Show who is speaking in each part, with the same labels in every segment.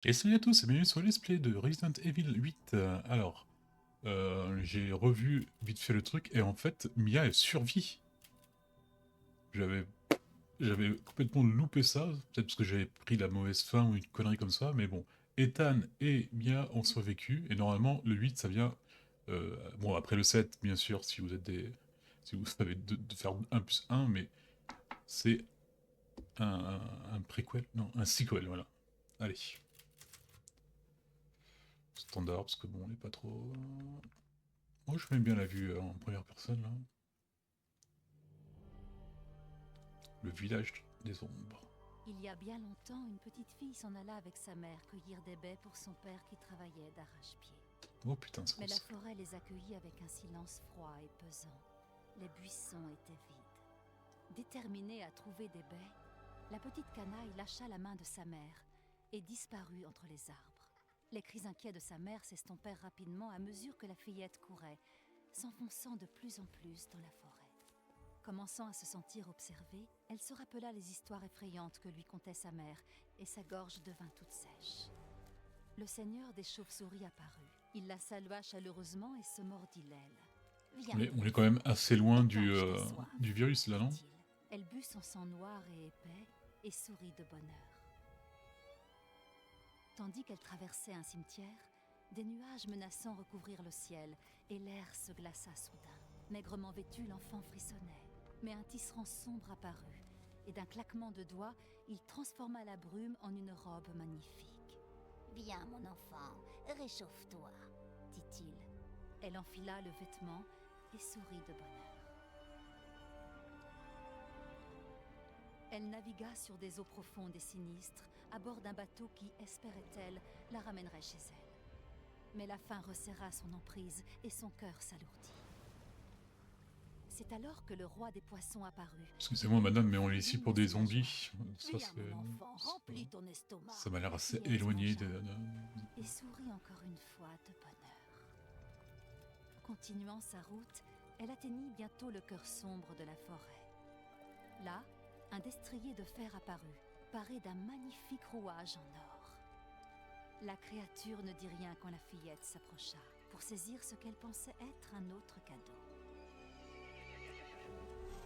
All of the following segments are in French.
Speaker 1: Et salut à tous et bienvenue sur le let's play de Resident Evil 8. J'ai revu vite fait le truc et en fait, Mia elle survit. J'avais j'avais complètement loupé ça, peut-être parce que j'avais pris la mauvaise fin ou une connerie comme ça, mais bon. Ethan et Mia ont survécu et normalement le 8 ça vient... bon après le 7 bien sûr si vous êtes des... Si vous savez de faire un plus un, mais c'est un préquel, non, un sequel, voilà. Allez. Standard parce que bon on n'est pas trop... Moi, je mets bien la vue en première personne, là. Le village des ombres.
Speaker 2: Il y a bien longtemps, une petite fille s'en alla avec sa mère cueillir des baies pour son père qui travaillait d'arrache-pied.
Speaker 1: Oh putain, c'est
Speaker 2: Mais
Speaker 1: quoi
Speaker 2: la
Speaker 1: ça?
Speaker 2: forêt les accueillit avec un silence froid et pesant. Les buissons étaient vides. Déterminée à trouver des baies, la petite canaille lâcha la main de sa mère et disparut entre les arbres. Les cris inquiets de sa mère s'estompèrent rapidement à mesure que la fillette courait, s'enfonçant de plus en plus dans la forêt. Commençant à se sentir observée, elle se rappela les histoires effrayantes que lui contait sa mère, et sa gorge devint toute sèche. Le seigneur des chauves-souris apparut. Il la salua chaleureusement et se mordit l'aile.
Speaker 1: On
Speaker 2: Viens,
Speaker 1: est, on est
Speaker 2: petite
Speaker 1: quand même
Speaker 2: fille,
Speaker 1: assez loin
Speaker 2: étanche ta soif,
Speaker 1: du virus, là, non?
Speaker 2: dit-il. Elle but son sang noir et épais et sourit de bonheur. Tandis qu'elle traversait un cimetière, des nuages menaçants recouvrirent le ciel et l'air se glaça soudain. Maigrement vêtu, l'enfant frissonnait. Mais un tisserand sombre apparut, et d'un claquement de doigts, il transforma la brume en une robe magnifique. Viens, mon enfant, réchauffe-toi, dit-il. Elle enfila le vêtement et sourit de bonheur. Elle navigua sur des eaux profondes et sinistres, à bord d'un bateau qui, espérait-elle, la ramènerait chez elle. Mais la faim resserra son emprise et son cœur s'alourdit. C'est alors que le roi des poissons apparut.
Speaker 1: Excusez-moi, madame, mais on est ici
Speaker 2: Divine
Speaker 1: pour
Speaker 2: et
Speaker 1: des
Speaker 2: villageois.
Speaker 1: zombies. Ça,
Speaker 2: Viens, mon enfant, remplis ton
Speaker 1: ça
Speaker 2: estomac.
Speaker 1: m'a l'air
Speaker 2: La
Speaker 1: assez
Speaker 2: fillette
Speaker 1: éloigné
Speaker 2: mangea
Speaker 1: de...
Speaker 2: et sourit encore une fois de bonheur. Continuant sa route, elle atteignit bientôt le cœur sombre de la forêt. Là, un destrier de fer apparut, paré d'un magnifique rouage en or. La créature ne dit rien quand la fillette s'approcha, pour saisir ce qu'elle pensait être un autre cadeau.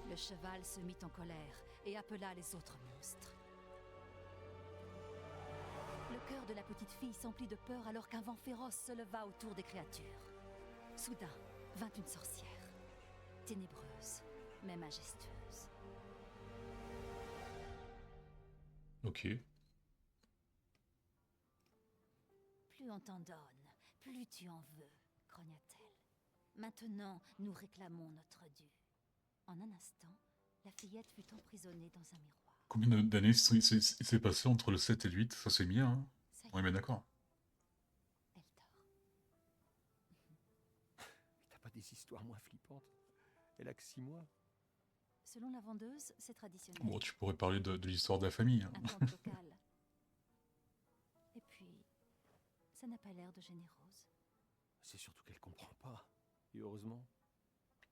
Speaker 2: Le cheval se mit en colère et appela les autres monstres. Le cœur de la petite fille s'emplit de peur alors qu'un vent féroce se leva autour des créatures. Soudain vint une sorcière, ténébreuse, mais majestueuse.
Speaker 1: Ok.
Speaker 2: Plus on t'en donne, plus tu en veux, grogna-t-elle. Maintenant, nous réclamons notre dû. En un instant, la fillette fut emprisonnée dans un miroir.
Speaker 1: Combien d'années s'est passé entre le 7 et le 8? Ça, c'est bien, hein?
Speaker 2: Ça y
Speaker 1: On est
Speaker 2: est,
Speaker 1: bien d'accord.
Speaker 2: elle dort.
Speaker 3: Mais t'as pas des histoires moins flippantes? Elle a que 6 mois.
Speaker 2: Selon la vendeuse, c'est traditionnel.
Speaker 1: Bon, tu pourrais parler de l'histoire de la famille, hein.
Speaker 2: Un conte local. Et puis, ça n'a pas l'air de gêner Rose.
Speaker 3: C'est surtout qu'elle comprend pas. Et heureusement,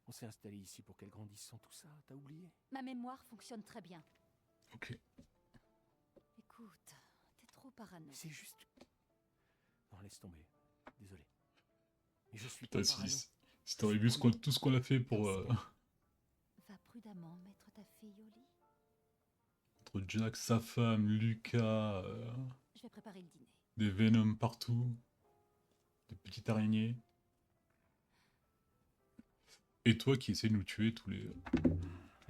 Speaker 3: on s'est installé ici pour qu'elle grandisse sans tout ça, t'as oublié?
Speaker 2: Ma mémoire fonctionne très bien.
Speaker 1: Ok.
Speaker 2: Écoute, t'es trop parano.
Speaker 3: C'est juste... Non, laisse tomber. Désolé. Mais je suis
Speaker 1: Putain,
Speaker 3: pas parano.
Speaker 1: si t'aurais vu tout ce qu'on a fait pour...
Speaker 2: Va prudemment mettre ta fille au lit.
Speaker 1: entre Jack, sa femme, Lucas...
Speaker 2: Je vais préparer le dîner.
Speaker 1: des Venom partout. Des petites araignées. Et toi qui essaies de nous tuer tous les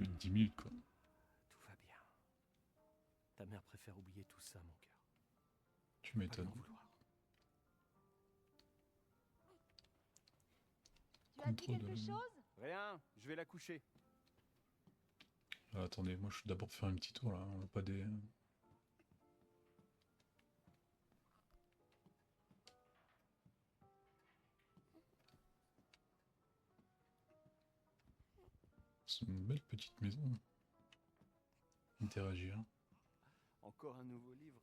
Speaker 1: 10 minutes, quoi.
Speaker 3: Tout va bien. Ta mère préfère oublier tout ça, mon cœur.
Speaker 1: Tu
Speaker 3: Pas lui
Speaker 1: m'étonnes.
Speaker 3: en vouloir.
Speaker 2: Tu as dit
Speaker 1: Contrôle
Speaker 2: quelque
Speaker 1: de-
Speaker 2: chose?
Speaker 3: Rien, je vais la coucher.
Speaker 1: Ah, attendez, moi je vais d'abord faire un petit tour là, on va pas des... C'est une belle petite maison. Interagir.
Speaker 3: Encore un nouveau livre.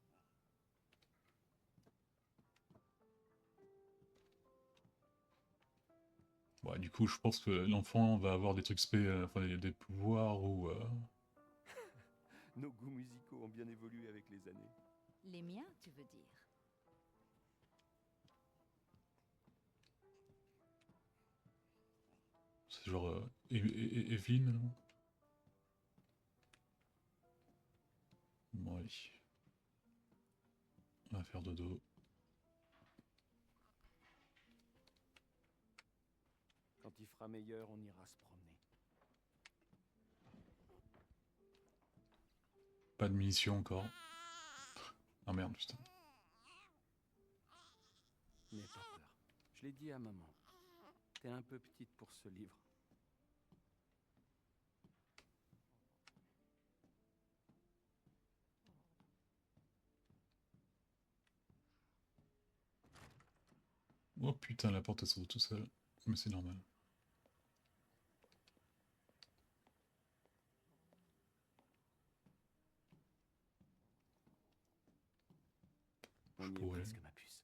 Speaker 1: Ouais, du coup, je pense que l'enfant va avoir des trucs enfin des pouvoirs ou...
Speaker 3: Nos goûts musicaux ont bien évolué avec les années.
Speaker 2: Les miens, tu veux dire?
Speaker 1: C'est genre Evelyn, non? Bon, allez. On va faire dodo.
Speaker 3: Quand il fera meilleur, on ira se promener.
Speaker 1: Pas de munitions encore. Ah merde, putain.
Speaker 3: N'aie pas peur. Je l'ai dit à maman. T'es un peu petite pour ce livre.
Speaker 1: Oh putain, la porte elle s'ouvre tout seul. Mais c'est normal.
Speaker 3: On y est
Speaker 1: Ouais.
Speaker 3: presque, ma puce.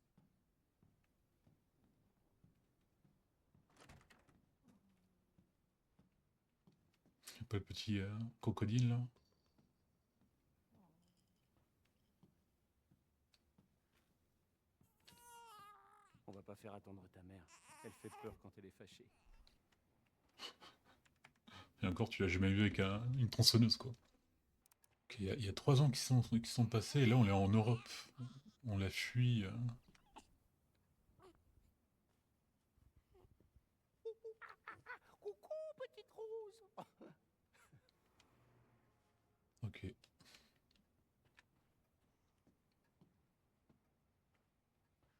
Speaker 1: Y'a pas le petit crocodile là?
Speaker 3: On va pas faire attendre ta mère. Elle fait peur quand elle est fâchée.
Speaker 1: Et encore, tu l'as jamais vu avec une tronçonneuse quoi. Ok, il y a 3 ans qui sont passés et là on est en Europe. On l'a fui.
Speaker 3: Coucou, petite rose.
Speaker 1: Ok.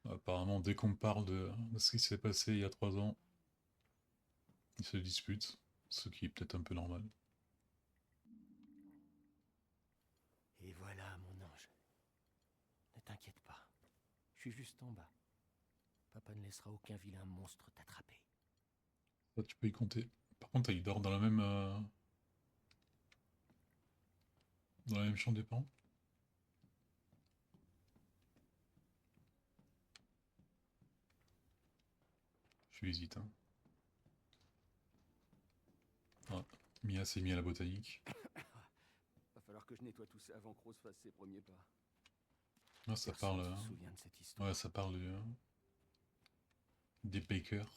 Speaker 1: Apparemment, dès qu'on parle de ce qui s'est passé il y a 3 ans, ils se disputent. Ce qui est peut-être un peu normal.
Speaker 3: Et voilà, mon ange. Ne t'inquiète pas. Je suis juste en bas. Papa ne laissera aucun vilain monstre t'attraper.
Speaker 1: Ça, tu peux y compter. Par contre, il dort dans la même chambre des parents. Je hésite, hein. Ah, Mia s'est mis à la botanique.
Speaker 3: Va falloir que je nettoie tout ça avant que Rose fasse ses premiers pas.
Speaker 1: Ah, ça
Speaker 3: Personne
Speaker 1: parle.
Speaker 3: se souvient de cette histoire.
Speaker 1: Ouais, ça parle des Bakers.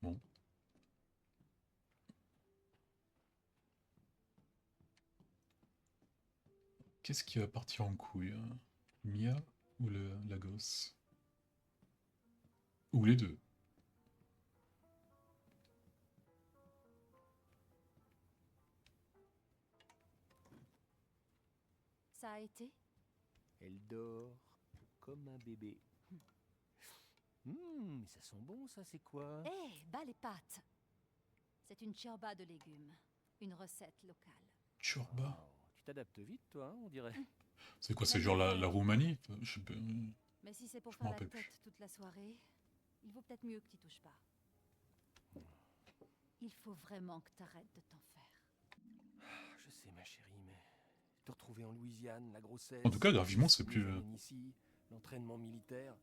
Speaker 1: Bon. Qu'est-ce qui va partir en couille, hein? Mia ou la gosse? Ou les deux?
Speaker 2: Ça a été?
Speaker 3: Elle dort comme un bébé. Mais ça sent bon, ça, c'est quoi?
Speaker 2: Hé, bas les pattes! C'est une ciorba de légumes, une recette locale.
Speaker 1: Chorba.
Speaker 3: Oh, tu t'adaptes vite, toi, hein, on dirait.
Speaker 1: C'est quoi, c'est genre la Roumanie? Je sais pas.
Speaker 2: Mais si c'est pour
Speaker 1: Je
Speaker 2: faire
Speaker 1: m'en
Speaker 2: la
Speaker 1: rappelle
Speaker 2: tête
Speaker 1: plus.
Speaker 2: toute la soirée, il vaut peut-être mieux que tu touches pas. Il faut vraiment que t'arrêtes de t'en faire.
Speaker 3: Je sais, ma chérie, mais te retrouver en Louisiane, la grossesse.
Speaker 1: En tout cas, graphiquement, c'est
Speaker 3: ce qui
Speaker 1: plus.
Speaker 3: nous amène ici, l'entraînement militaire.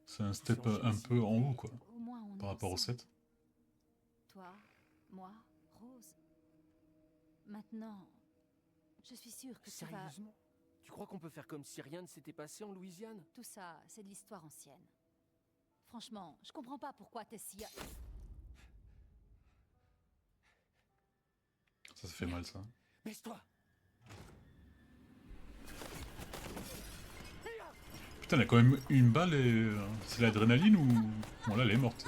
Speaker 1: C'est un
Speaker 3: Pousser
Speaker 1: step
Speaker 3: en
Speaker 1: un
Speaker 3: Génésie.
Speaker 1: peu en haut, quoi.
Speaker 2: Au moins on
Speaker 1: Par
Speaker 2: est
Speaker 1: rapport au
Speaker 2: ensemble.
Speaker 1: 7.
Speaker 2: Toi, moi, Rose. Maintenant, je suis sûre que tu vas...
Speaker 3: Sérieusement? Tu crois qu'on peut faire comme si rien ne s'était passé en Louisiane?
Speaker 2: Tout ça, c'est de l'histoire ancienne. Franchement, je comprends pas pourquoi t'es si...
Speaker 1: Ça fait mal, ça.
Speaker 3: Baisse-toi!
Speaker 1: Putain, elle a quand même une balle et. C'est l'adrénaline ou. Bon, là, elle est morte.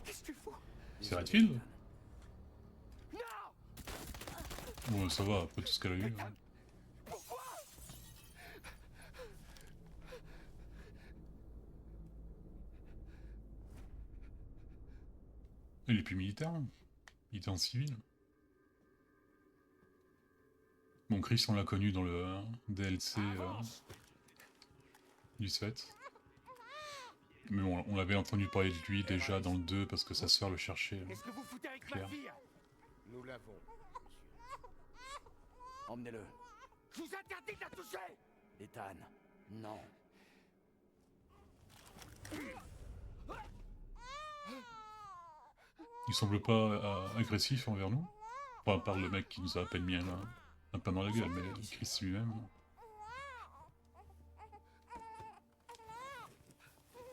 Speaker 3: Qu'est-ce que tu fous?
Speaker 1: C'est Redfield?
Speaker 3: Non!
Speaker 1: Bon, ça va, après tout ce qu'elle a eu. Hein.
Speaker 3: Pourquoi?
Speaker 1: Il est plus militaire, hein. Il était en civil. Bon, Chris, on l'a connu dans le DLC du 7. Mais bon, on avait entendu parler de lui déjà dans le 2 parce que sa sœur le cherchait.
Speaker 3: Qu'est-ce que vous foutez avec
Speaker 1: Claire.
Speaker 3: ma fille?
Speaker 4: Nous l'avons, monsieur.
Speaker 3: Emmenez-le. Je vous interdis de la toucher! Ethan, non.
Speaker 1: Il semble pas agressif envers nous. Enfin, à part le mec qui nous a à peine mis un pain dans la gueule, mais Chris lui-même.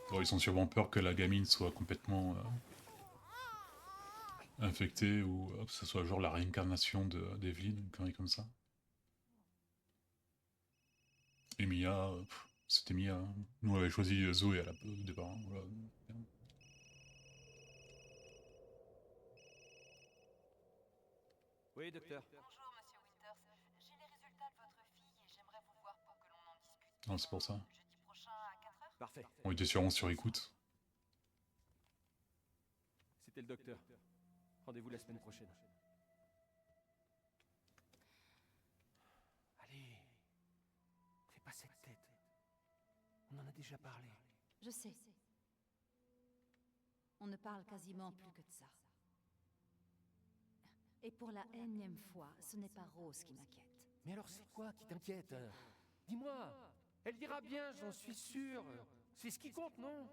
Speaker 1: Bon, ils ont sûrement peur que la gamine soit complètement infectée ou que ce soit genre la réincarnation d'Evelyn, une connerie comme ça. Et Mia, c'était Mia. Hein. Nous on avait choisi Zoé au départ. Hein, voilà.
Speaker 3: Oui, docteur.
Speaker 5: Bonjour, monsieur Winters. J'ai les résultats de votre fille et j'aimerais vous voir pour que l'on en discute.
Speaker 1: Non, c'est pour ça.
Speaker 5: Jeudi prochain à 4 heures.
Speaker 3: Parfait.
Speaker 1: On était sûrement sur écoute.
Speaker 3: C'était le docteur. Rendez-vous la semaine prochaine. Allez. Fais pas cette tête. On en a déjà parlé.
Speaker 2: Je sais. On ne parle quasiment plus que de ça. Et pour la énième fois, ce n'est pas Rose qui m'inquiète.
Speaker 3: Mais alors c'est quoi qui t'inquiète? Dis-moi. Elle ira bien, j'en suis sûr. C'est ce qui compte, non?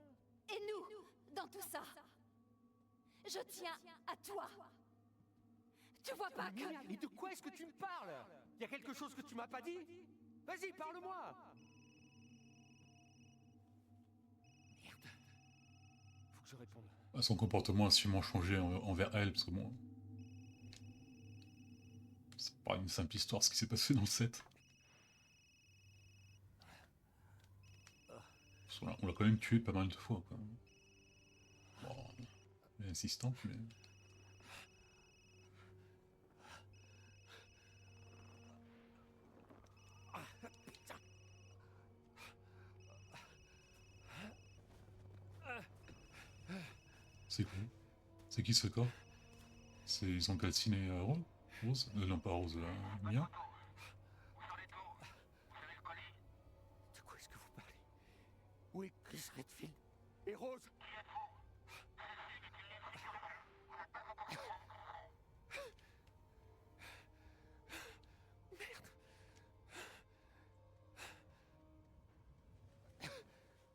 Speaker 2: Et nous, dans tout ça, je tiens à toi. Tu vois pas que...
Speaker 3: Mais de quoi est-ce que tu me parles? Y a quelque chose que tu m'as pas dit? Vas-y, parle-moi. Merde. Faut que je réponde.
Speaker 1: Son comportement a sûrement changé envers elle, parce que bon... C'est pas une simple histoire ce qui s'est passé dans le 7. On l'a quand même tué pas mal de fois, quoi. Bon, elle est insistante, mais... C'est quoi? C'est qui ce corps? Ils ont calciné Rose? Rose? Non, pas Rose, Mia?
Speaker 3: De quoi est-ce que vous parlez? Où est Chris Redfield? Et Rose?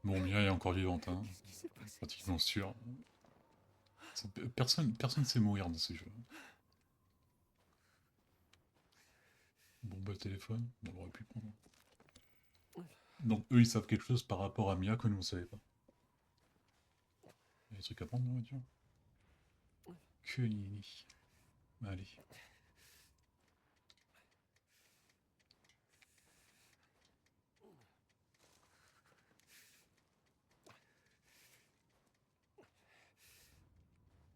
Speaker 1: Bon, Mia est encore vivante, hein.
Speaker 3: Qu'est-ce qui s'est passé?
Speaker 1: Pratiquement sûr. Personne sait mourir dans ces jeux. Bon, bah, le téléphone, bon, on aurait pu prendre. Donc, eux, ils savent quelque chose par rapport à Mia que nous, on savait pas. Il y a des trucs à prendre dans la voiture. Que nini. Allez.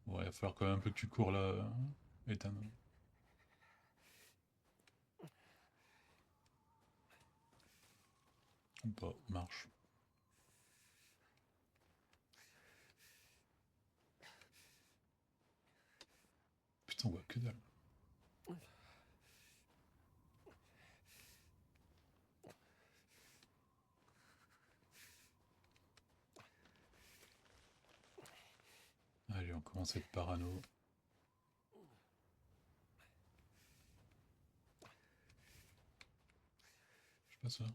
Speaker 1: Ouais, il va falloir quand même un peu que tu cours là, Ethan. Ou pas, marche. Putain, on voit que dalle. Allez, on commence à être parano. Je passe là.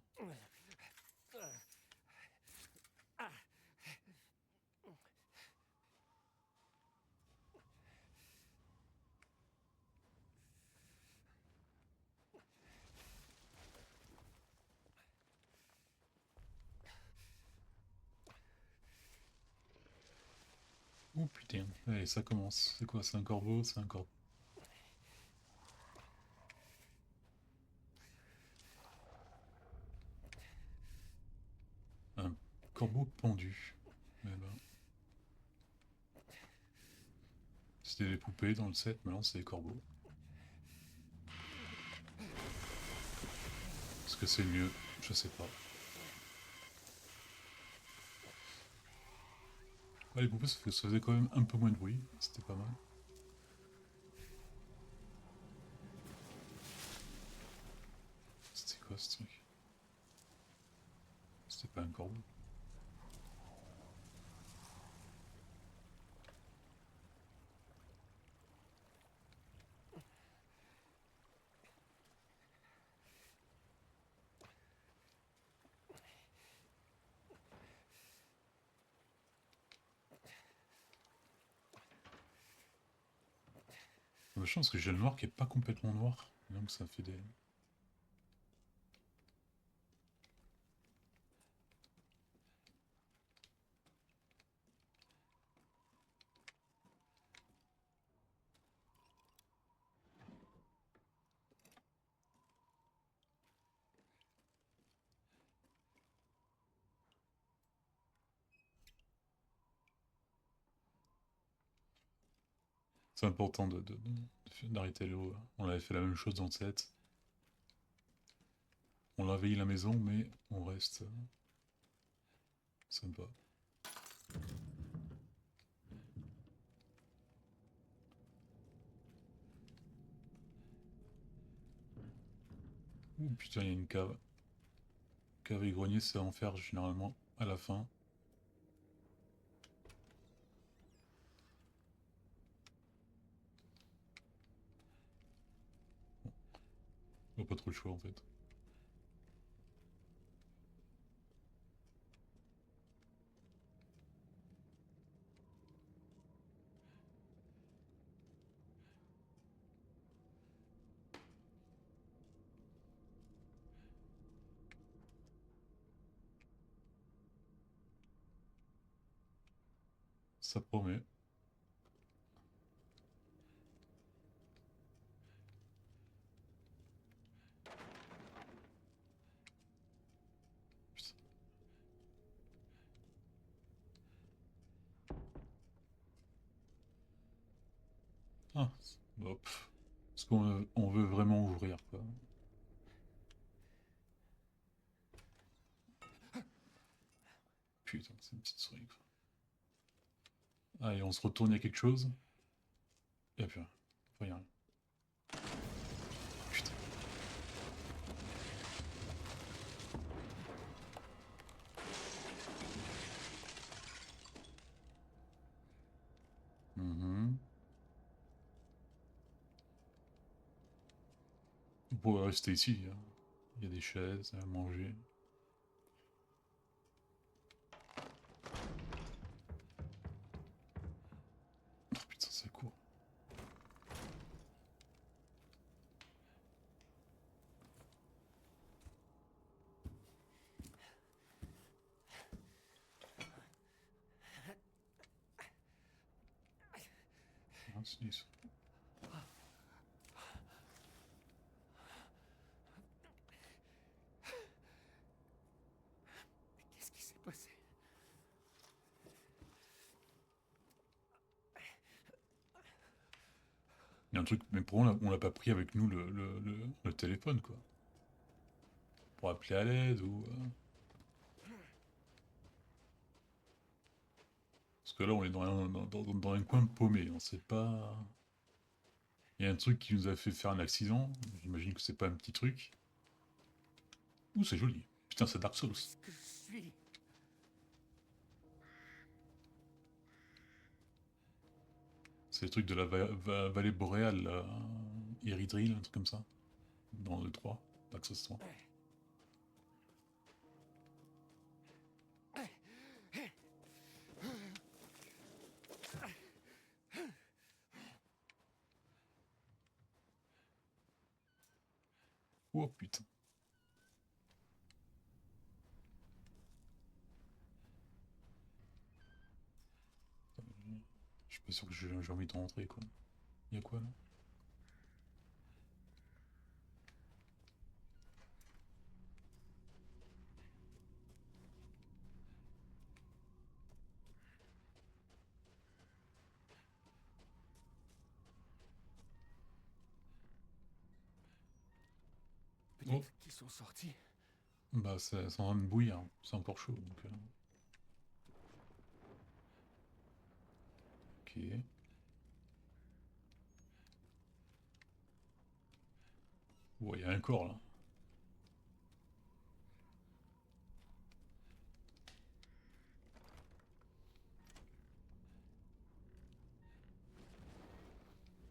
Speaker 1: Oh putain, allez, ça commence. C'est quoi? C'est un corbeau? C'est un corbeau. Un corbeau pendu. Eh ben. C'était des poupées dans le 7, maintenant c'est des corbeaux. Est-ce que c'est mieux? Je sais pas. Ouais, les poupées, ça faisait quand même un peu moins de bruit. C'était pas mal. C'était quoi ce truc? C'était pas un corbeau. vachement parce que j'ai le noir qui est pas complètement noir. Donc ça fait des... C'est important d'arrêter l'eau. On avait fait la même chose dans le 7. On a envahi la maison, mais on reste sympa. Ouh putain, il y a une cave. Cave et grenier, c'est en fer généralement à la fin. On n'a pas trop le choix en fait. Ça promet. Putain. Ah, hop. Parce qu'on veut vraiment ouvrir quoi. Putain, c'est une petite souris quoi. Allez, on se retourne, il y a quelque chose. Et puis, il y a rien. Putain. Mhm. On pourrait rester ici, hein. Il y a des chaises à manger. Oh putain, c'est court. Ah, c'est nice.
Speaker 3: Qu'est-ce qui s'est passé?
Speaker 1: Il y a un truc, mais pourquoi on l'a pas pris avec nous le téléphone quoi? Pour appeler à l'aide ou... Parce que là on est dans un coin paumé, on sait pas... Il y a un truc qui nous a fait faire un accident, j'imagine que c'est pas un petit truc. Ouh c'est joli, putain c'est Dark Souls.
Speaker 3: Où est-ce que je suis?
Speaker 1: C'est le truc de la vallée boréale, là. Eridril, un truc comme ça. Dans le 3, Dark Souls 3. Oh putain. Je suis pas sûr que j'ai envie de rentrer quoi. Y'a quoi là?
Speaker 3: Peut-être qu'ils sont sortis.
Speaker 1: Bah c'est en train de bouillir, c'est encore chaud donc... Ok. Ouais, y'a un corps là.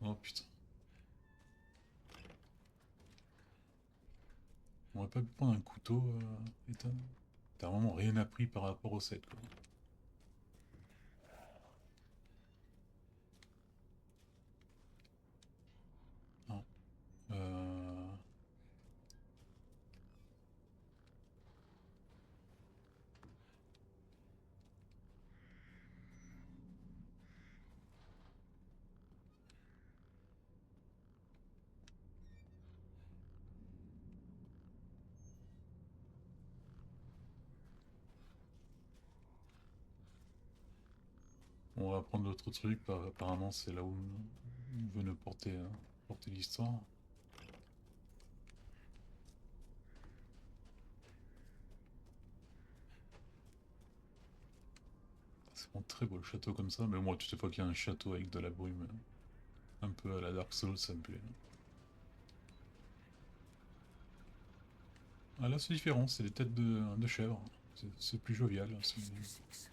Speaker 1: Oh putain. On aurait pas pu prendre un couteau, Ethan? T'as vraiment rien appris par rapport au 7 quoi. Euh... On va prendre l'autre truc, apparemment c'est là où on veut nous porter, porter l'histoire. C'est vraiment très beau le château comme ça, mais moi toutefois qu'il y a un château avec de la brume, un peu à la Dark Souls, ça me plaît. Ah là c'est différent, c'est des têtes de chèvre, c'est plus jovial.
Speaker 3: Qu'est-ce que c'est que ça?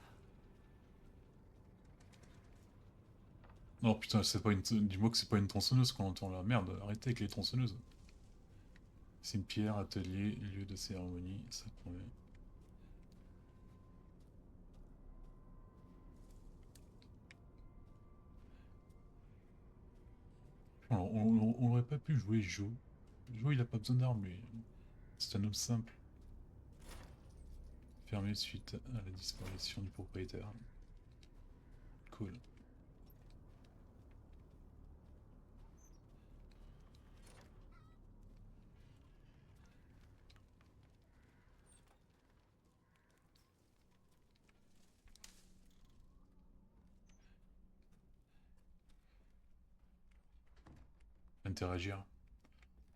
Speaker 1: Non putain, c'est pas une... dis-moi que c'est pas une tronçonneuse qu'on entend là. Merde, arrêtez avec les tronçonneuses. C'est une pierre, atelier, lieu de cérémonie, ça promet. Alors, on aurait pas pu jouer Joe. Joe il a pas besoin d'armes lui. C'est un homme simple. Fermé suite à la disparition du propriétaire. Cool. Interagir.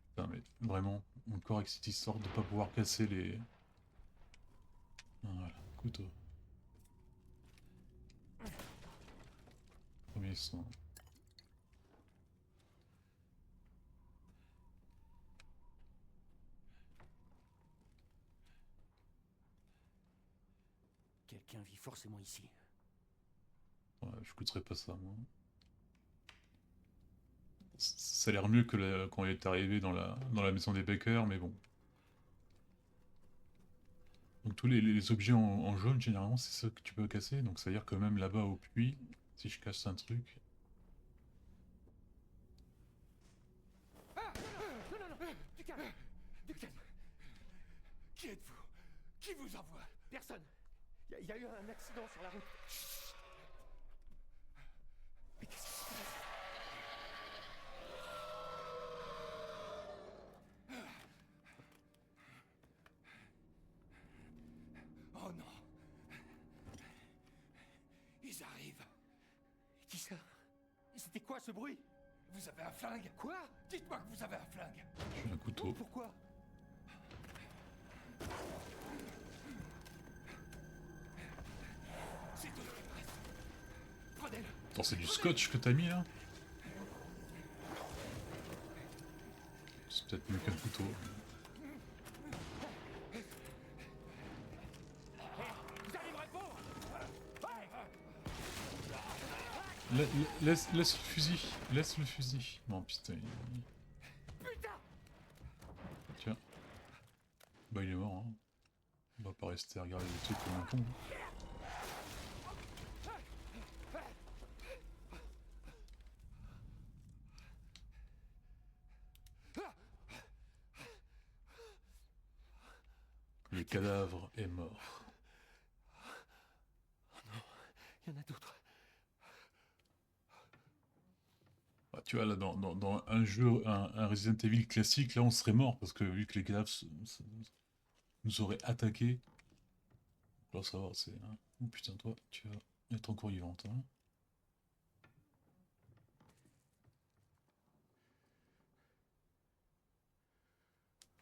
Speaker 1: Putain, mais vraiment, encore avec cette histoire de pas pouvoir casser les... Voilà, couteau. Premier soin.
Speaker 3: Quelqu'un vit forcément ici.
Speaker 1: Ouais, je coûterais pas ça, moi. Ça a l'air mieux que quand il est arrivé dans la maison des Baker, mais bon. Donc tous les objets en jaune, généralement, c'est ça que tu peux casser. Donc ça veut dire que même là-bas au puits, si je casse un truc...
Speaker 3: Ah non, non, non, du calme. Du calme.
Speaker 4: Qui êtes-vous? Qui vous envoie?
Speaker 3: Personne. Il y a eu un accident sur la route. Mais qu'est-ce qui se passe?
Speaker 4: Oh non. Ils arrivent.
Speaker 3: Qui ça? C'était quoi ce bruit?
Speaker 4: Vous avez un flingue?
Speaker 3: Quoi?
Speaker 4: Dites-moi que vous avez un flingue.
Speaker 1: J'ai un couteau.
Speaker 3: Pourquoi?
Speaker 4: C'est tout ce qui me reste. Prenez-le.
Speaker 1: Attends, c'est du scotch que t'as mis là? C'est peut-être mieux qu'un couteau.
Speaker 3: Vous allez me répondre?
Speaker 1: Laisse le fusil. Laisse le fusil. Non, putain.
Speaker 3: Putain!
Speaker 1: Tiens. Bah, il est mort, hein. On va pas rester à regarder le truc comme un con. Le cadavre est mort.
Speaker 3: Il y en a d'autres.
Speaker 1: Ah, tu vois, là, dans un jeu, un Resident Evil classique, là, on serait mort parce que vu que les cadavres nous auraient attaqué. Là, ça va, c'est. Hein. Oh putain, toi, tu vas être encore vivante. Hein.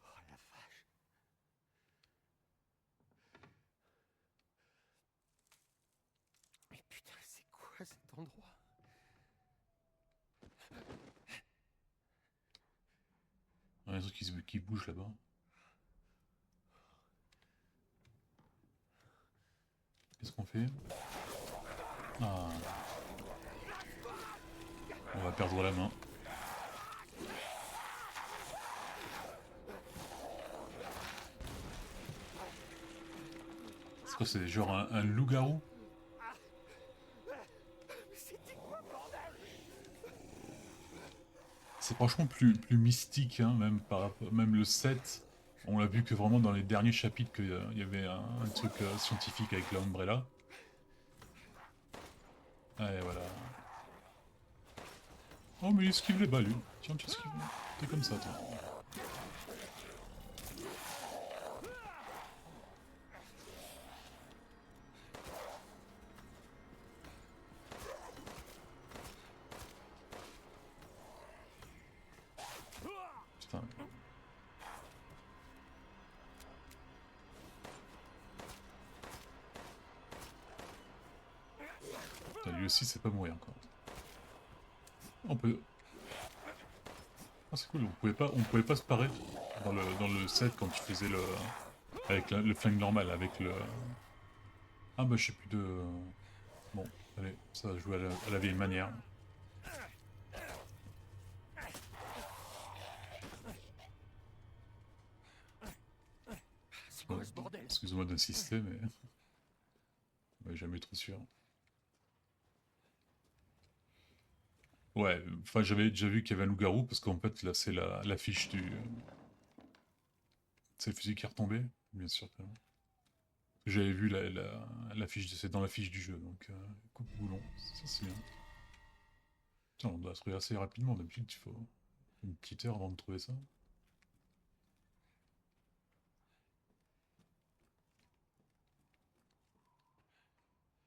Speaker 3: Oh la vache. Mais putain, c'est quoi cet endroit?
Speaker 1: Il y a un truc qui bouge là-bas. Qu'est-ce qu'on fait? Ah. On va perdre la main. C'est quoi, c'est genre un loup-garou?
Speaker 3: C'était quoi, bordel?
Speaker 1: c'est franchement plus mystique, hein, même, même le 7. On l'a vu que vraiment dans les derniers chapitres qu'il y avait un truc scientifique avec la Umbrella. Allez, voilà. Oh, mais il esquive les balles, lui. Tiens, tu esquives. T'es comme ça, toi. Putain. Putain, lui aussi, c'est pas mourir, encore. On peut... Ah, c'est cool, on pouvait pas se parer dans le set quand tu faisais le... Avec le flingue normal, avec le... Ah bah je sais plus de... Bon, allez, ça va jouer à la vieille manière.
Speaker 3: C'est quoi ce bordel?
Speaker 1: Excuse-moi d'insister, mais... Ouais, jamais trop sûr. Ouais, enfin j'avais déjà vu qu'il y avait un loup-garou, parce qu'en fait là c'est l'affiche du... C'est le fusil qui est retombé, bien sûr. J'avais vu l'affiche, c'est dans l'affiche du jeu, donc coupe boulon, ça c'est bien. Tiens, on doit se trouver assez rapidement, d'habitude il faut une petite heure avant de trouver ça.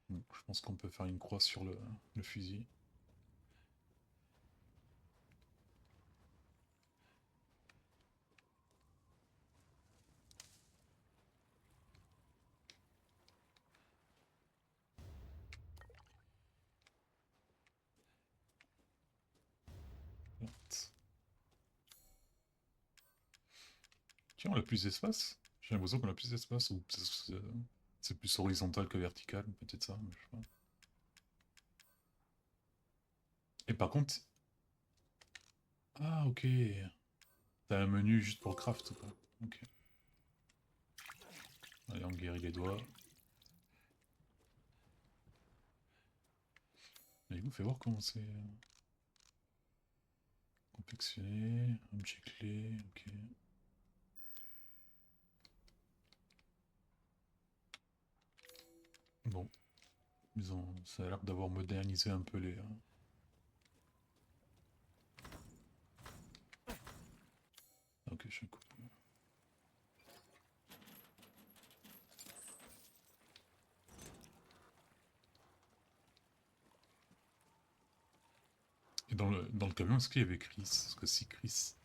Speaker 1: Donc, je pense qu'on peut faire une croix sur le fusil. Tiens, on a plus d'espace. J'ai l'impression qu'on a plus d'espace, ou c'est plus horizontal que vertical, peut-être ça, je sais pas. Et par contre... Ah, ok. T'as un menu juste pour craft, quoi. Ok. Allez, on guérit les doigts. Et vous, fais voir comment c'est... Confectionner, objet clé, ok. Bon. Ça a l'air d'avoir modernisé un peu les... Ok, je coupe. Et dans le camion, est-ce qu'il y avait Chris? Parce que si Chris...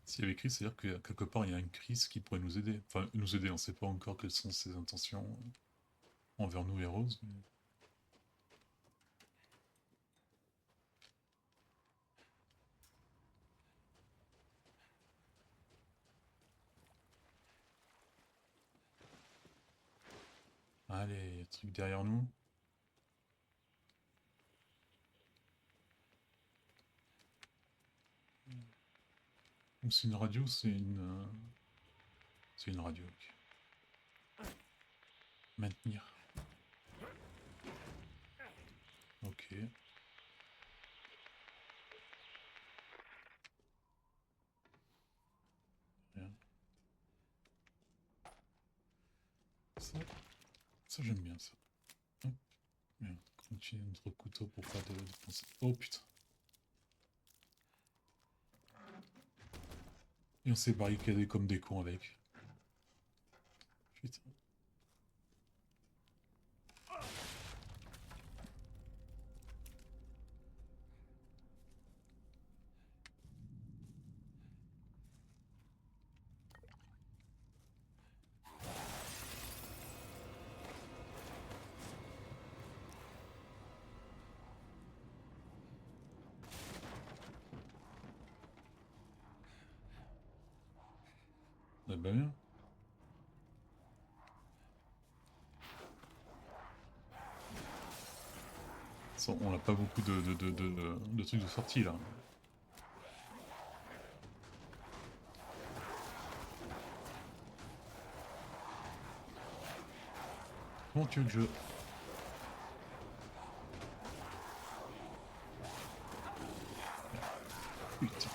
Speaker 1: S'il y avait Chris, c'est-à-dire que quelque part il y a un Chris qui pourrait nous aider. Enfin, nous aider, on sait pas encore quelles sont ses intentions envers nous et Rose. Mais... Allez, il y a un truc derrière nous. Donc c'est une radio, c'est une... C'est une radio, ok. Maintenir. Ok. Rien. Ça j'aime bien ça. Hop. Bien. Continuer notre couteau pour faire de... Oh putain. Et on s'est barricadé comme des cons avec. Putain. Ah bah bien. On n'a pas beaucoup de trucs de sortie là. Comment tu veux que je... Putain.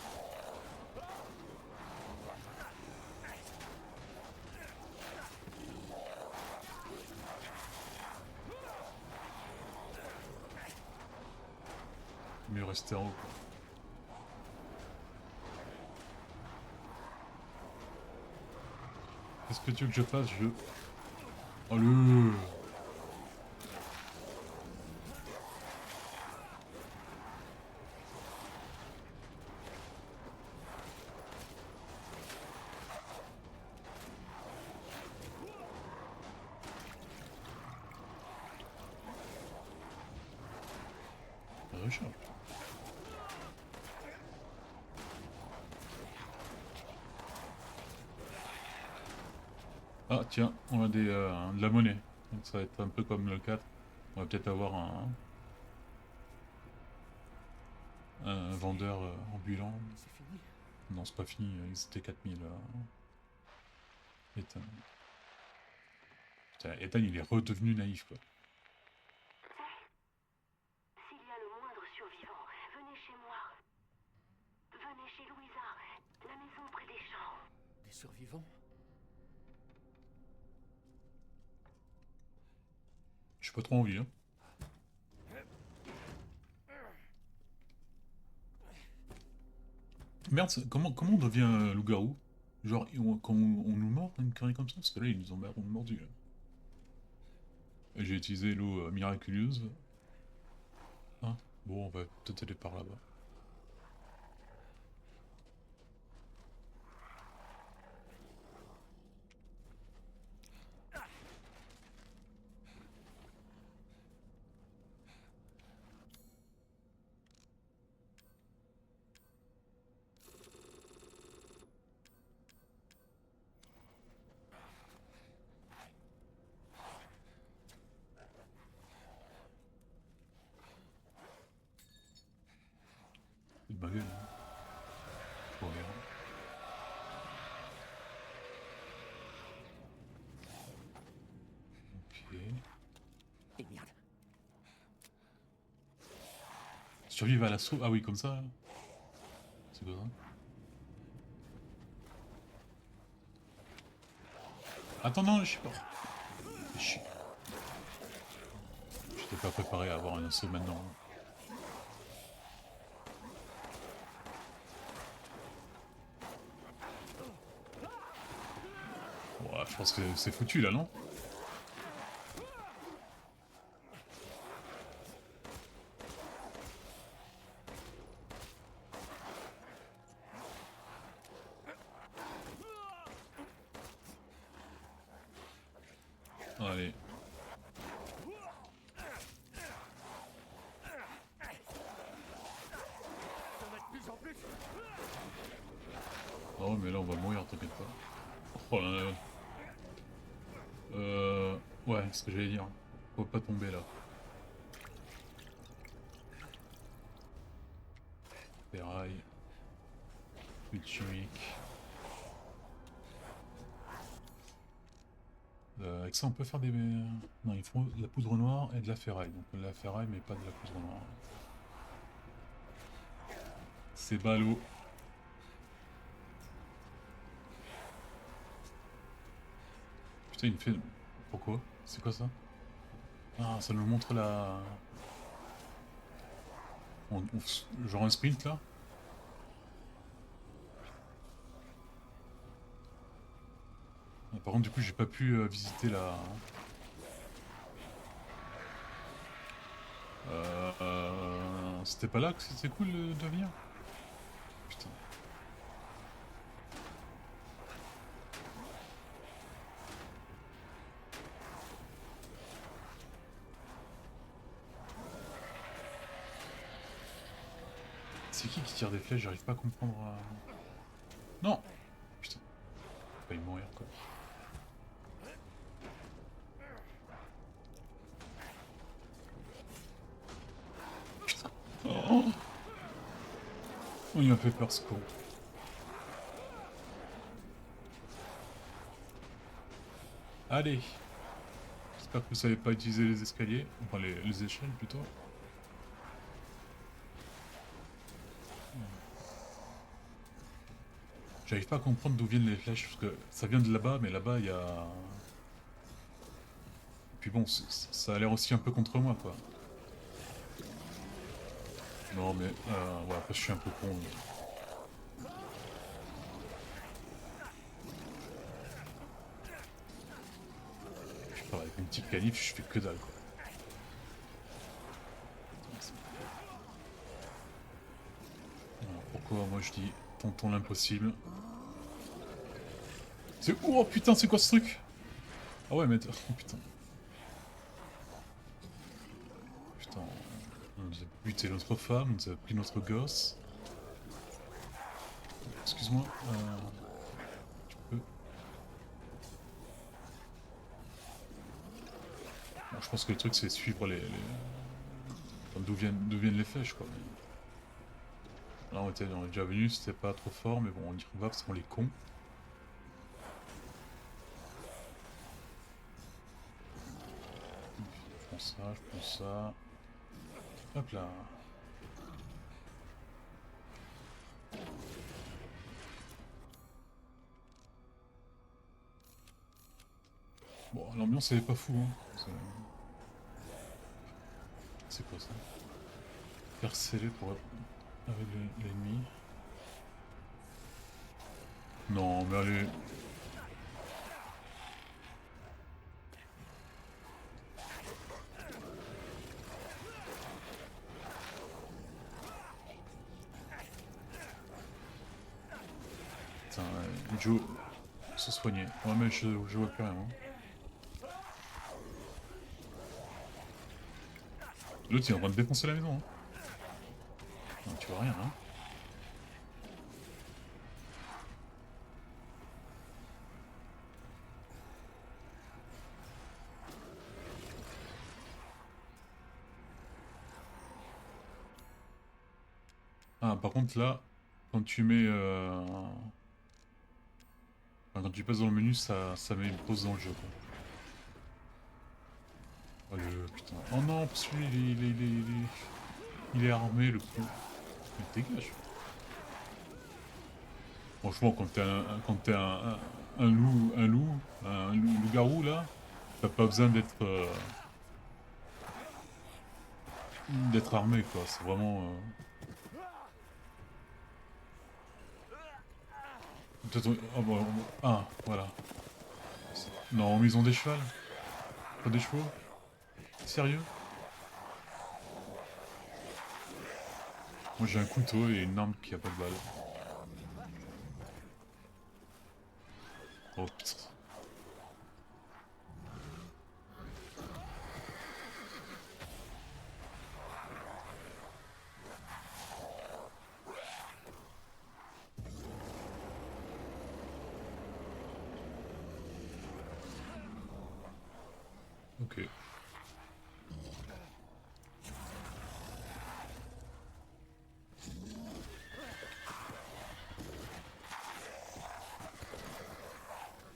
Speaker 1: mieux rester en haut, quoi. Qu'est-ce que tu veux que je fasse? Oh le... Recharge. Ah tiens, on a de la monnaie. Donc ça va être un peu comme le 4. On va peut-être avoir un vendeur ambulant.
Speaker 3: C'est fini.
Speaker 1: Non, c'est pas fini, ils étaient 4000. Ethan. Putain, Ethan, il est redevenu naïf, quoi.
Speaker 6: S'il y a le moindre survivant, venez chez moi. Venez chez Louisa, la maison près des champs.
Speaker 3: Des survivants?
Speaker 1: J'ai pas trop envie, hein. Merde, comment on devient loup-garou? Genre, quand on nous mord, une connerie comme ça? Parce que là, ils nous ont mordu. Là. Et j'ai utilisé l'eau miraculeuse. Hein? Bon, on va peut-être aller par là-bas. C'est ma gueule. Hein. Faut regarder. Ok.
Speaker 3: Et merde.
Speaker 1: Survivre à l'assaut. Ah oui, comme ça. Là. C'est quoi ça? Attends, non, je suis pas. J'étais pas préparé à avoir un assaut maintenant. Ouais, je pense que c'est foutu là, non? Allez. Oh mais là on va mourir, t'inquiète pas. Oh là là. Ouais, c'est ce que j'allais dire. Faut pas tomber là. Ferraille. Ultimique. Avec ça on peut faire des... Non, il faut de la poudre noire et de la ferraille. Donc de la ferraille mais pas de la poudre noire. C'est ballot. Putain, il me fait... Pourquoi? C'est quoi ça? Ah, ça nous montre la... Genre un sprint là? Ah, par contre, du coup, j'ai pas pu visiter la... C'était pas là que c'était cool de venir? Putain. C'est qui tire des flèches? J'arrive pas à comprendre. Non! Putain. Faut pas y mourir quoi. Putain. Oh, il m'a fait peur ce con. Allez. J'espère que vous savez pas utiliser les escaliers. Enfin les échelles plutôt. J'arrive pas à comprendre d'où viennent les flèches, parce que ça vient de là-bas, mais là-bas il y a... Puis bon, ça a l'air aussi un peu contre moi, quoi. Non mais ouais, après je suis un peu con. Je pars avec une petite canif, je fais que dalle quoi. Alors, pourquoi moi je dis tonton l'impossible? C'est... Oh putain, c'est quoi ce truc? Ah ouais mais... Oh putain. Putain, on nous a buté notre femme, on nous a pris notre gosse. Excuse-moi, tu peux... Bon, je pense que le truc c'est suivre les... Enfin, d'où viennent les flèches quoi. Là on est déjà venu, c'était pas trop fort, mais bon on y va parce qu'on est cons. Je prends ça, je prends ça. Hop là. Bon, l'ambiance elle est pas fou, hein. C'est quoi ça? Faire sceller pour... avec l'ennemi. Non, mais allez... Putain, Joe... se soigner. Ouais mais je vois plus rien. Hein. L'autre il est en train de défoncer la maison. Hein. Non, tu vois rien, hein. Ah, par contre là, quand tu mets... Enfin, quand tu passes dans le menu, ça met une pause dans le jeu, quoi. Oh le putain. Oh non, parce que lui, il est armé, le con. Il dégage. Franchement, quand t'es un loup-garou, là, t'as pas besoin d'être armé, quoi. C'est vraiment... Oh, bon, ah, voilà. Non, mais ils ont des chevals. Pas des chevaux. Sérieux? Moi j'ai un couteau et une arme qui a pas de balle. Oh putain. Ok.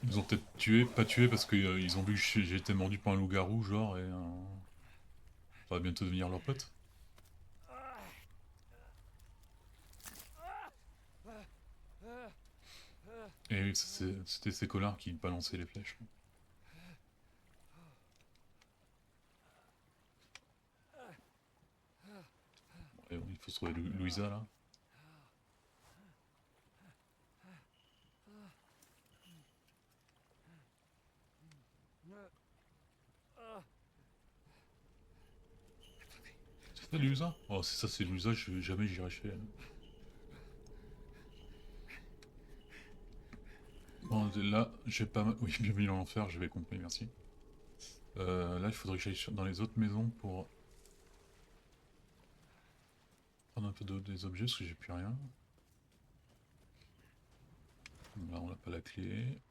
Speaker 1: Ils ont peut-être tué, pas tué parce qu'ils ont vu que j'ai été mordu par un loup-garou, genre, et ça va bientôt devenir leur pote. Et oui, c'était ces connards qui balançaient les flèches. Et il faut se trouver Louisa là. C'est ça Louisa? Oh, c'est ça, c'est Louisa, jamais j'irai chez elle. Bon, là, j'ai pas mal... Oui, bienvenue dans l'enfer, j'avais compris, merci. Là, il faudrait que j'aille dans les autres maisons pour prendre un peu des objets, parce que j'ai plus rien. Là, on n'a pas la clé.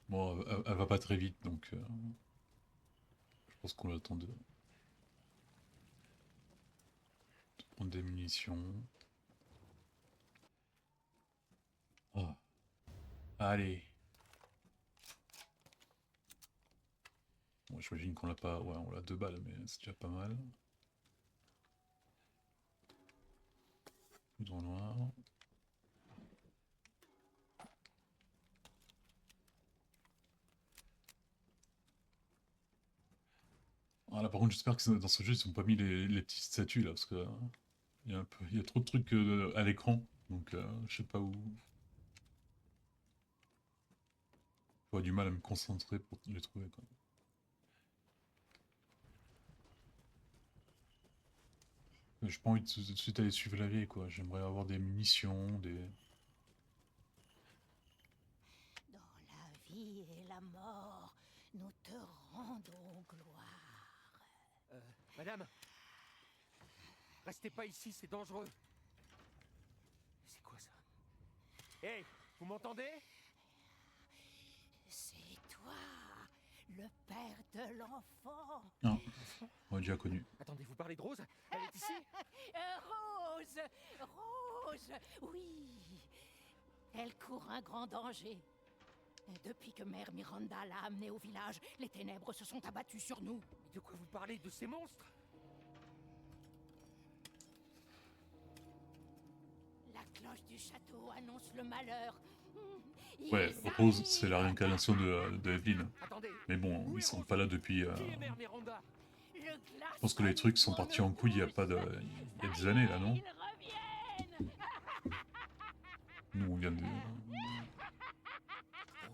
Speaker 1: Bon, elle va pas très vite, donc... je pense qu'on attend de prendre des munitions. Ah. Allez. Bon, j'imagine qu'on l'a pas... Ouais, on l'a 2 balles, mais c'est déjà pas mal. Poudre noire. Ah, là, par contre, j'espère que dans ce jeu, ils ont pas mis les petites statues là, parce que il y a trop de trucs à l'écran, donc je sais pas où. J'aurais du mal à me concentrer pour les trouver, quoi. J'ai pas envie de tout de suite aller suivre la vieille, quoi. J'aimerais avoir des missions, des.
Speaker 7: Dans la vie et la mort, nous te rendons gloire.
Speaker 3: Madame, restez pas ici, c'est dangereux. C'est quoi ça? Hé, vous m'entendez?
Speaker 7: C'est toi, le père de l'enfant.
Speaker 1: Non, on a déjà connu.
Speaker 3: Attendez, vous parlez de Rose? Elle est ici?
Speaker 7: Rose, Rose, oui. Elle court un grand danger. Depuis que Mère Miranda l'a amenée au village, les ténèbres se sont abattues sur nous.
Speaker 3: Mais de quoi vous parlez? De ces monstres?
Speaker 7: La cloche du château annonce le malheur.
Speaker 1: Ouais,
Speaker 7: Ils
Speaker 1: Rose, c'est la
Speaker 7: arrivent.
Speaker 1: réincarnation de Evelyn.
Speaker 3: Attendez.
Speaker 1: Mais bon,
Speaker 3: Où
Speaker 1: ils
Speaker 3: est
Speaker 1: sont
Speaker 3: Rose?
Speaker 1: pas là depuis.
Speaker 3: Qui est Mère Miranda?
Speaker 7: Le
Speaker 1: Je pense que les trucs sont partis en couille il y a pas de. Il y a des années là, non?
Speaker 7: Ils reviennent.
Speaker 1: Nous, on vient de.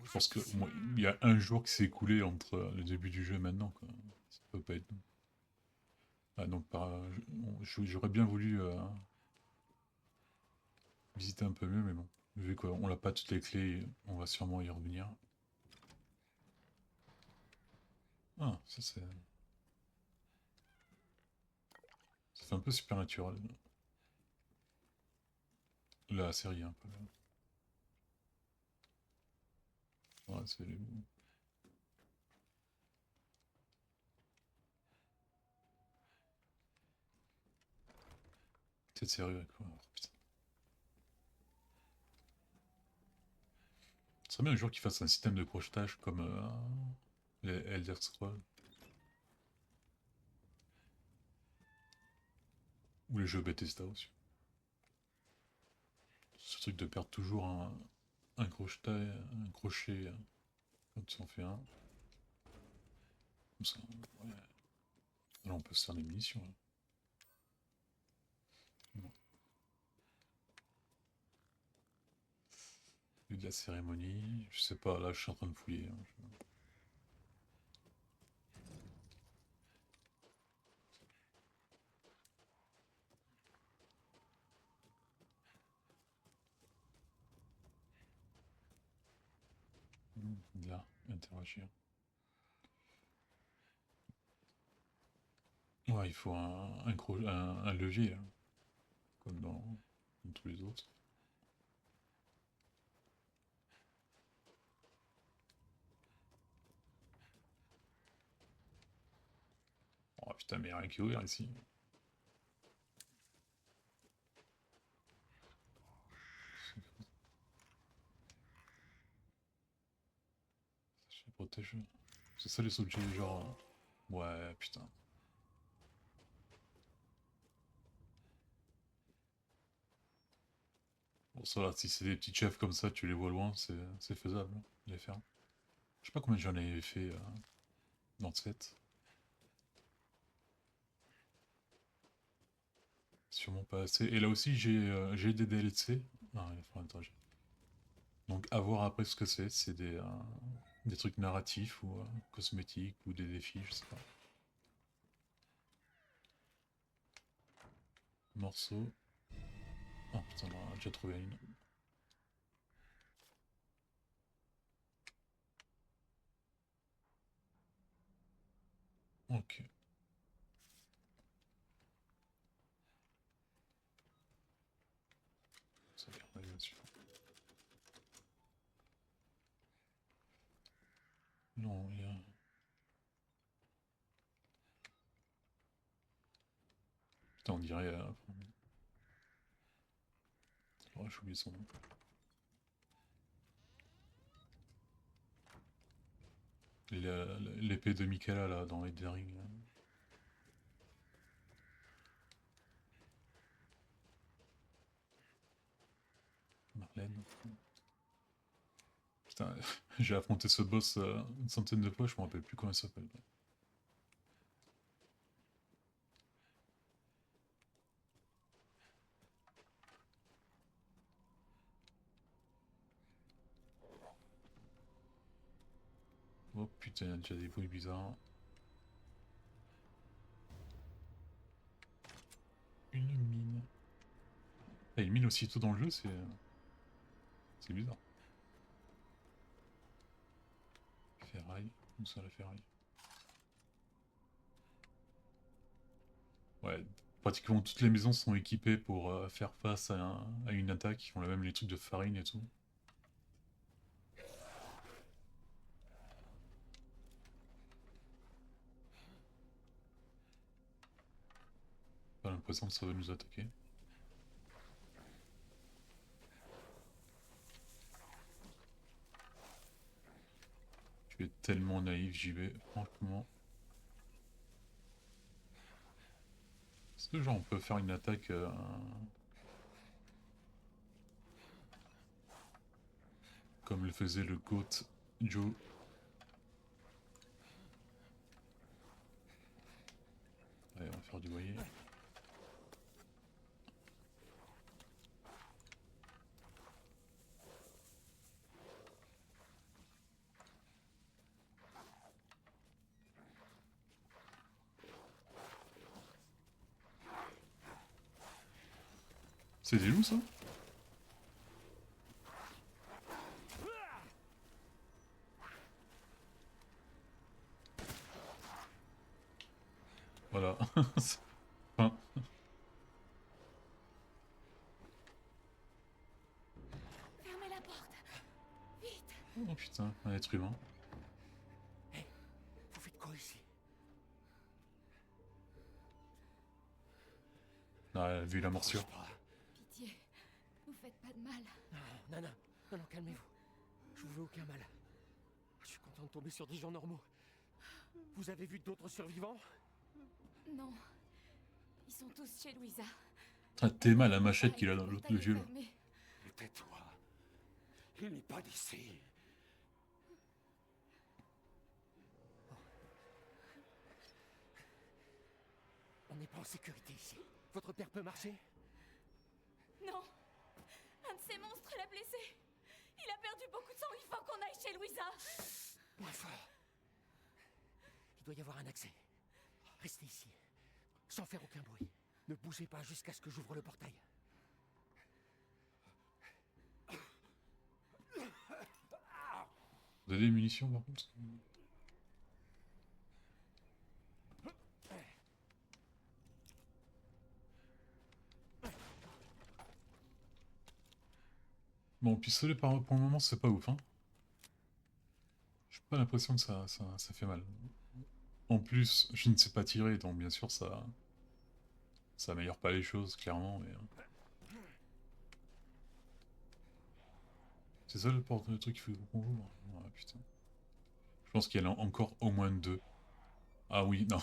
Speaker 1: Je pense que moi, il y a un jour qui s'est écoulé entre le début du jeu et maintenant, quoi. Ça peut pas être. Ah, donc, j'aurais bien voulu visiter un peu mieux, mais bon. Vu qu'on n'a pas toutes les clés, on va sûrement y revenir. Ah, ça c'est. Ça fait un peu Supernatural. La série, un peu. Ouais, c'est. T'es sérieux, quoi. Oh, putain. Ce serait bien un jour qu'ils fassent un système de crochetage comme les Elder Scrolls. Ou les jeux Bethesda aussi. Ce truc de perdre toujours un crochet quand tu en fais un. Comme ça, ouais. Là, on peut se faire des munitions. Là. Bon. Il y a de la cérémonie. Je sais pas, là, je suis en train de fouiller. Hein. Là, interagir. Ouais, il faut un levier, là. Comme dans tous les autres. Oh putain, mais il y a rien qui ouvert ici. Je protège. C'est ça les objets, genre. Ouais, putain. Bon, ça va, si c'est des petits chefs comme ça, tu les vois loin, c'est faisable de les faire. Je sais pas combien j'en ai fait dans le set. Sûrement pas assez. Et là aussi, j'ai des DLC. Ah, il faudra interagir. Donc, à voir après ce que c'est. C'est des trucs narratifs ou cosmétiques ou des défis, je sais pas. Morceau. Oh putain, on a déjà trouvé une. Ok. Ça a l'air d'aller là-dessus. Non, il y a. Putain, on dirait. Oh, j'ai oublié son nom. L'épée de Michaela là dans Elden Ring. Là. Marlène. Putain, j'ai affronté ce boss une centaine de fois, je me rappelle plus comment il s'appelle. Oh putain, il y a déjà des bruits bizarres. Une mine. Ah, une mine aussitôt dans le jeu, c'est bizarre. Ferraille. Où ça la ferraille? Ouais, pratiquement toutes les maisons sont équipées pour faire face à une attaque. On a même les trucs de farine et tout. J'ai l'impression que ça va nous attaquer. Je suis tellement naïf, j'y vais, franchement. Est-ce que genre on peut faire une attaque comme le faisait le GOAT Joe? Allez, on va faire du voyer. C'est des loups ça? Voilà. Enfin,
Speaker 7: Fermez la porte. Vite.
Speaker 1: oh putain, un être humain.
Speaker 3: Vous faites quoi ici?
Speaker 1: Ah, elle a vu la morsure.
Speaker 7: Pitié, vous faites pas de mal.
Speaker 3: Non, calmez-vous. Je vous veux aucun mal. Je suis content de tomber sur des gens normaux. Vous avez vu d'autres survivants?
Speaker 7: Non. Ils sont tous chez Louisa.
Speaker 1: Ah, t'es mal la machette qu'il a dans l'autre vieux là.
Speaker 4: Et tais-toi. Il n'est pas d'ici.
Speaker 3: On n'est pas en sécurité ici. Votre père peut marcher?
Speaker 7: Non. Un de ces monstres l'a blessé. Il a perdu beaucoup de sang. Il faut qu'on aille chez Louisa.
Speaker 3: Moins fort. Il doit y avoir un accès. Restez ici. Sans faire aucun bruit. Ne bougez pas jusqu'à ce que j'ouvre le portail.
Speaker 1: Vous avez des munitions par contre? Bon, pistolet pour le moment c'est pas ouf hein. J'ai pas l'impression que ça fait mal. En plus, je ne sais pas tirer, donc bien sûr ça améliore pas les choses, clairement, mais... C'est ça le truc qu'il faut qu'on ouvre? Ouais, putain. Je pense qu'il y en a encore au moins 2. Ah oui, non.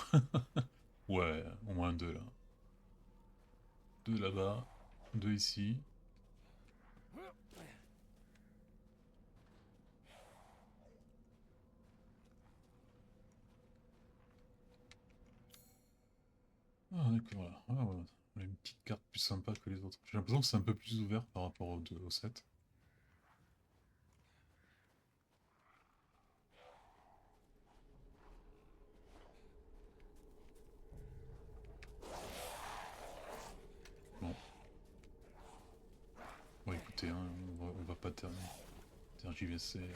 Speaker 1: Ouais, au moins 2 là. 2 là-bas, 2 ici. Ah d'accord, là. Ah, ouais. On a une petite carte plus sympa que les autres. J'ai l'impression que c'est un peu plus ouvert par rapport au 7. Bon. Bon écoutez, hein, on va pas tergiverser.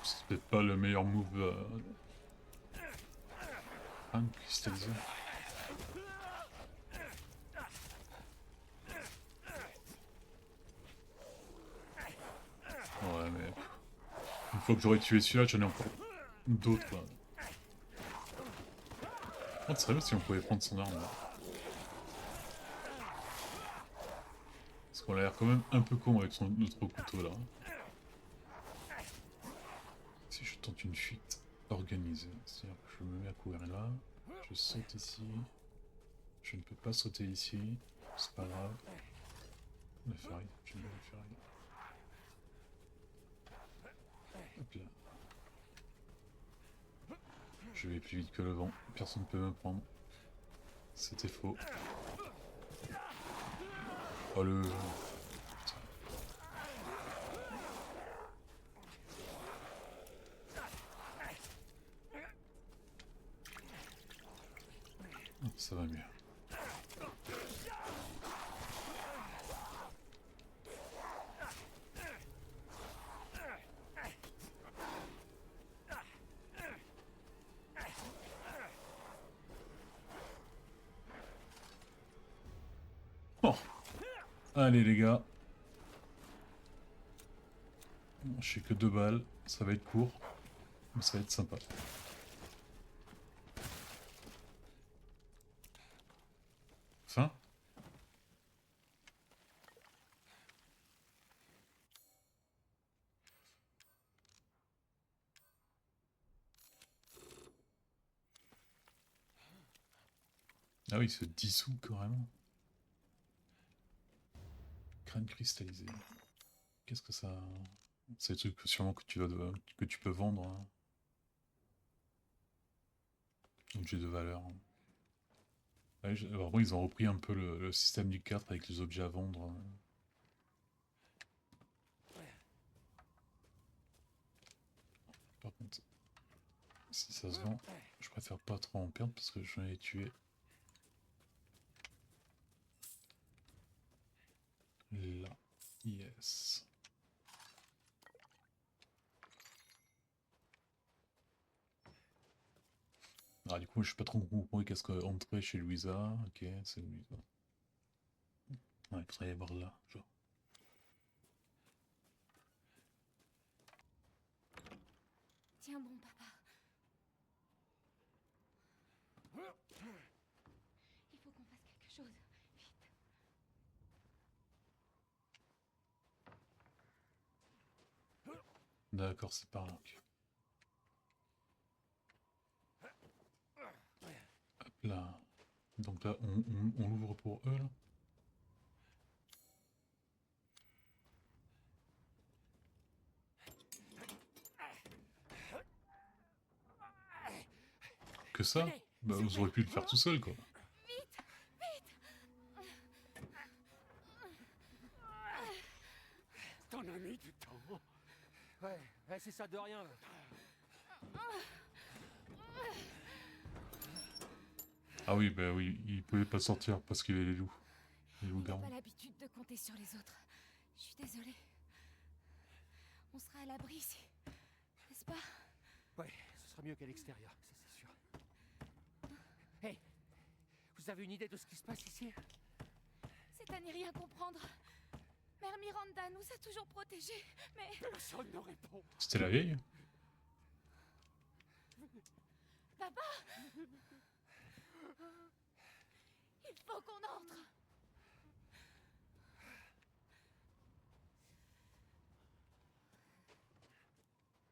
Speaker 1: C'est peut-être pas le meilleur move. Cristallisé. Ouais, mais... Une fois que j'aurais tué celui-là, j'en ai encore d'autres, quoi. Oh, c'est vrai si on pouvait prendre son arme, là. Parce On a l'air quand même un peu con avec notre couteau là. Si je tente une fuite organisée, c'est-à-dire que je me mets à courir là, je saute ici, je ne peux pas sauter ici, c'est pas grave. La ferraille, j'aime bien la ferraille. Hop là. Je vais plus vite que le vent, personne ne peut me prendre. C'était faux. Oh le... Hop, ça va mieux. Oh. Allez les gars. Bon, je sais que 2 balles, ça va être court, mais ça va être sympa. Fin. Ah oui, il se dissout carrément. Crâne cristallisé. Qu'est-ce que ça... C'est des trucs sûrement que tu peux vendre. Hein. Objet de valeur. Ouais, alors bon, ils ont repris un peu le système du 4 avec les objets à vendre. Par contre, si ça se vend, je préfère pas trop en perdre parce que j'en ai tué. Là. Yes. Ah, du coup, je suis pas trop compris qu'est-ce qu'entrer chez Louisa. Ok, c'est Louisa. Ouais, il faudrait y avoir là, genre.
Speaker 2: Tiens bon, papa. Il faut qu'on fasse quelque chose. Vite.
Speaker 1: D'accord, c'est par là. Ok. Hop là. Donc là, on l'ouvre pour eux, là. Que ça? Bah, vous auriez pu le faire tout seul, quoi.
Speaker 3: T'en as mis du temps. Ouais, c'est ça de rien.
Speaker 1: Ah oui, bah oui, il pouvait pas sortir parce qu'il y avait les loups. Les
Speaker 2: On n'a
Speaker 1: loups-garous.
Speaker 2: pas l'habitude de compter sur les autres. Je suis désolée. On sera à l'abri ici. N'est-ce pas?
Speaker 3: Ouais, ce sera mieux qu'à l'extérieur, ça c'est sûr. Hey, vous avez une idée de ce qui se passe ici?
Speaker 2: C'est à n'y rien comprendre. Mère Miranda nous a toujours protégés, mais...
Speaker 3: Personne ne répond.
Speaker 1: C'était la vieille?
Speaker 2: Papa! Il faut qu'on entre.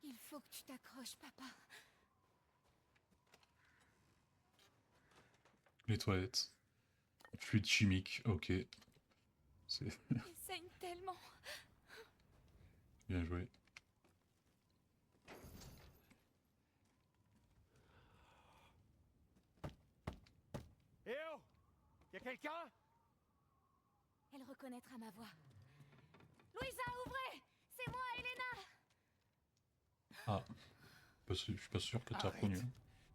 Speaker 2: Il faut que tu t'accroches, papa.
Speaker 1: Les toilettes. Fluide chimique, ok. C'est
Speaker 2: Il saigne tellement.
Speaker 1: bien joué.
Speaker 3: Eh oh! Y'a quelqu'un?
Speaker 2: Elle reconnaîtra ma voix. Louisa, ouvrez! C'est moi, Elena!
Speaker 1: Ah. Je suis pas sûr que tu as
Speaker 4: Arrête
Speaker 1: reconnu.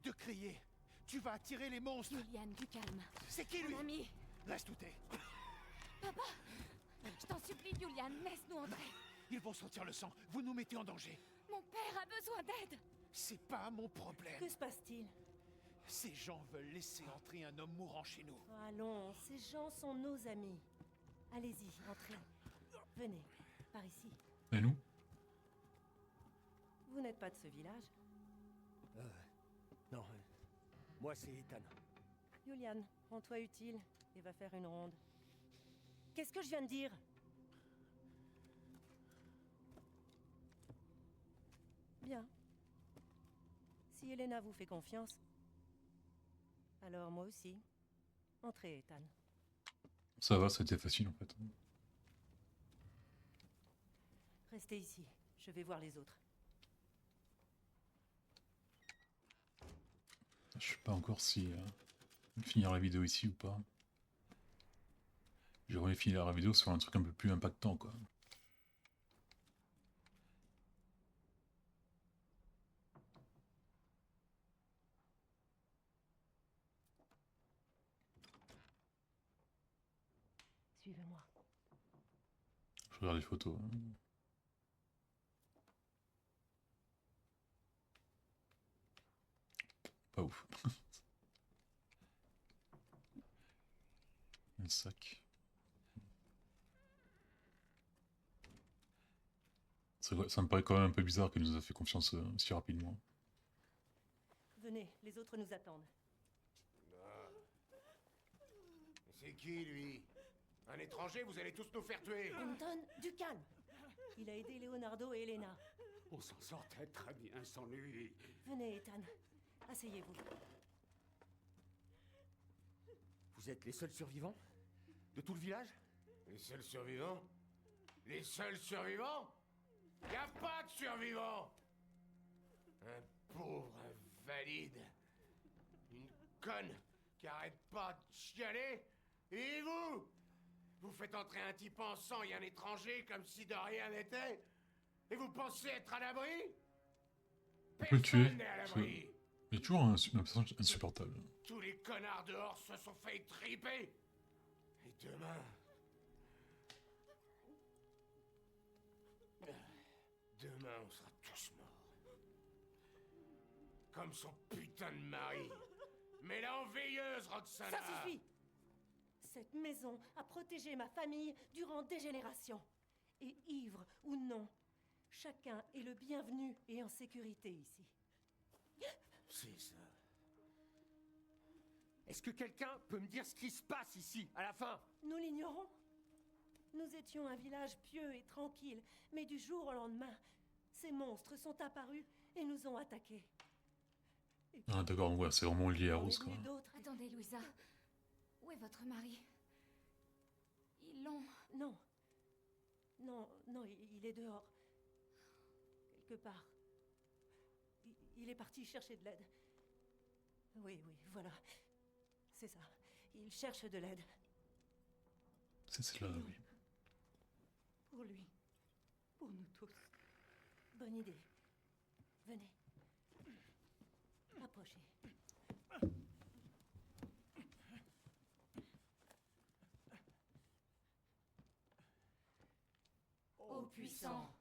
Speaker 4: de crier. Tu vas attirer les monstres.
Speaker 2: Juliane, du calme.
Speaker 4: C'est qui lui?
Speaker 2: Mon ami.
Speaker 4: Laisse douter.
Speaker 2: Papa! Je t'en supplie, Juliane, laisse-nous entrer.
Speaker 4: Ils vont sentir le sang. Vous nous mettez en danger.
Speaker 2: Mon père a besoin d'aide.
Speaker 4: C'est pas mon problème.
Speaker 8: Que se passe-t-il?
Speaker 4: Ces gens veulent laisser entrer un homme mourant chez nous.
Speaker 8: Allons, ces gens sont nos amis. Allez-y, entrez. Venez, par ici.
Speaker 1: Et nous?
Speaker 8: Vous n'êtes pas de ce village?
Speaker 3: Non, moi c'est Ethan.
Speaker 8: Julian, rends-toi utile et va faire une ronde. Qu'est-ce que je viens de dire? Bien. Si Elena vous fait confiance, alors moi aussi. Entrez, Ethan.
Speaker 1: Ça va, c'était facile en fait.
Speaker 8: Restez ici. Je vais voir les autres.
Speaker 1: Je sais pas encore si finir la vidéo ici ou pas. J'aurais finir la vidéo sur un truc un peu plus impactant quoi.
Speaker 8: Suivez-moi.
Speaker 1: Je regarde les photos. Pas ouf. Un sac. Ça me paraît quand même un peu bizarre qu'elle nous a fait confiance si rapidement.
Speaker 8: Venez, les autres nous attendent.
Speaker 4: C'est qui, lui? Un étranger, vous allez tous nous faire tuer!
Speaker 8: Anton, du calme. Il a aidé Leonardo et Elena.
Speaker 9: On s'en sortait très bien sans lui.
Speaker 8: Venez, Ethan. Asseyez-vous.
Speaker 3: Vous êtes les seuls survivants? De tout le village?
Speaker 4: Les seuls survivants? Les seuls survivants? Y a pas de survivants! Un pauvre invalide. Une conne qui arrête pas de chialer. Et vous? Vous faites entrer un type en sang et un étranger comme si de rien n'était? Et vous pensez être à l'abri?
Speaker 1: peut le tuer.
Speaker 4: Personne n'est à l'abri.
Speaker 1: Il y a toujours un personnage insupportable.
Speaker 4: Tous les connards dehors se sont fait triper. Et demain... Demain, on sera tous morts. Comme son putain de mari. Mais la veilleuse, Roxana.
Speaker 8: Ça suffit. Cette maison a protégé ma famille durant des générations. Et ivre ou non, chacun est le bienvenu et en sécurité ici.
Speaker 4: C'est ça.
Speaker 3: Est-ce que quelqu'un peut me dire ce qui se passe ici, à la fin?
Speaker 8: Nous l'ignorons. Nous étions un village pieux et tranquille, mais du jour au lendemain, ces monstres sont apparus et nous ont attaqués.
Speaker 1: Ah d'accord, ouais, c'est vraiment lié à
Speaker 8: On est
Speaker 1: Rose quoi.
Speaker 8: venu d'autres.
Speaker 7: Attendez, Louisa. Où est votre mari? Ils l'ont...
Speaker 8: Non. Non, il est dehors. Quelque part. Il est parti chercher de l'aide. Oui, voilà. C'est ça. Il cherche de l'aide.
Speaker 1: C'est cela, oui.
Speaker 8: Pour lui. Pour nous tous. Bonne idée. Venez. Approchez.
Speaker 7: Ô puissant,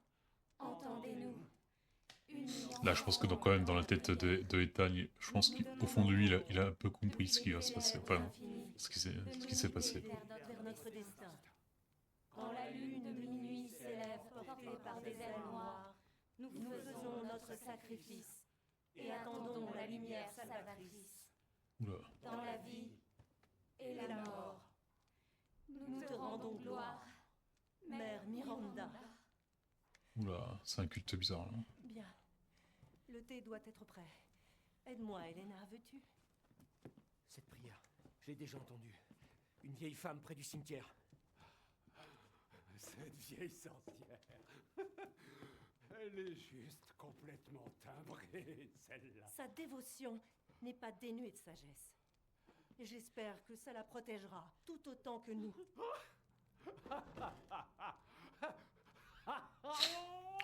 Speaker 7: entendez-nous.
Speaker 1: Là, je pense que quand même dans la tête de Ethan, je pense qu'au fond de lui, il a un peu compris ce qui va se passer. Enfin, ce qui s'est passé.
Speaker 8: Vers notre destin.
Speaker 2: Quand la lune de minuit s'élève portée par des ailes noires, nous faisons notre sacrifice et attendons la lumière salvatrice.
Speaker 1: Oula.
Speaker 2: Dans la vie et la mort, nous te rendons gloire,
Speaker 8: Mère Miranda.
Speaker 1: Oula, c'est un culte bizarre là.
Speaker 8: Bien. Le thé doit être prêt. Aide-moi, Elena, veux-tu?
Speaker 3: Cette prière, je l'ai déjà entendue. Une vieille femme près du cimetière.
Speaker 9: Cette vieille sorcière. Elle est juste complètement timbrée, celle-là.
Speaker 8: Sa dévotion n'est pas dénuée de sagesse. Et j'espère que ça la protégera tout autant que nous.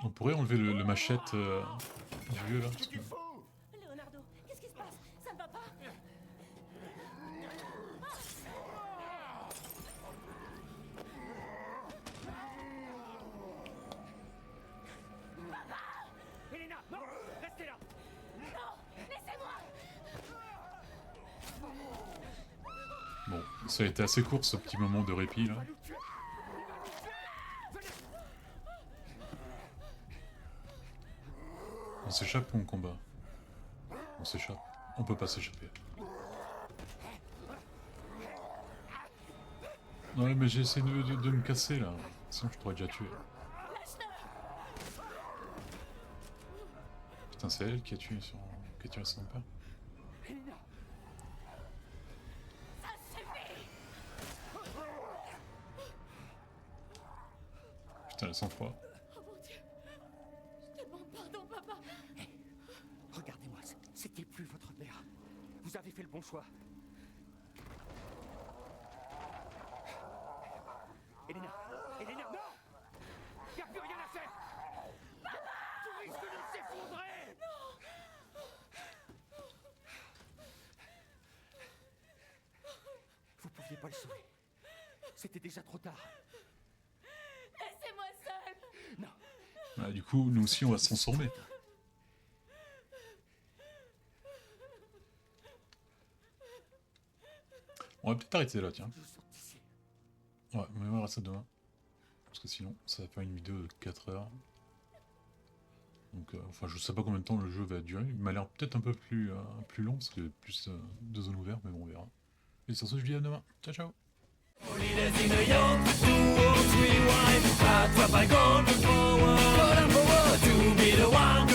Speaker 1: On pourrait enlever le machette du vieux là. Parce que...
Speaker 8: Leonardo, qu'est-ce qui se passe? Ça ne va pas?
Speaker 3: Elena, non! Restez là!
Speaker 1: Bon, ça a été assez court ce petit moment de répit là. On s'échappe ou on combat? On s'échappe. On peut pas s'échapper. Non mais j'ai essayé de me casser là. Sinon je t'aurais déjà tué. Putain, c'est elle qui a tué son père.
Speaker 3: Elena!
Speaker 7: Ça suffit!
Speaker 1: Putain, elle sang-froid.
Speaker 7: Oh mon Dieu! Je te demande pardon, papa!
Speaker 3: Regardez-moi, c'était plus votre père. Vous avez fait le bon choix. Elena! Elena, non! Y a plus rien à faire! Papa! Tout risque de s'effondrer! Vous pouviez pas le sauver. C'était déjà trop tard.
Speaker 7: Laissez-moi seule!
Speaker 3: Non.
Speaker 1: Ah, du coup, nous aussi, on va se transformer. On va peut-être arrêter là, tiens.
Speaker 3: Je sors d'ici.
Speaker 1: Ouais, mais on verra ça demain. Parce que sinon, ça va faire une vidéo de 4 heures. Donc, enfin, je sais pas combien de temps le jeu va durer. Il m'a l'air peut-être un peu plus long, parce que plus de zones ouvertes, mais bon, on verra. Et sur ce, je dis à demain. Ciao, ciao!
Speaker 10: To be the one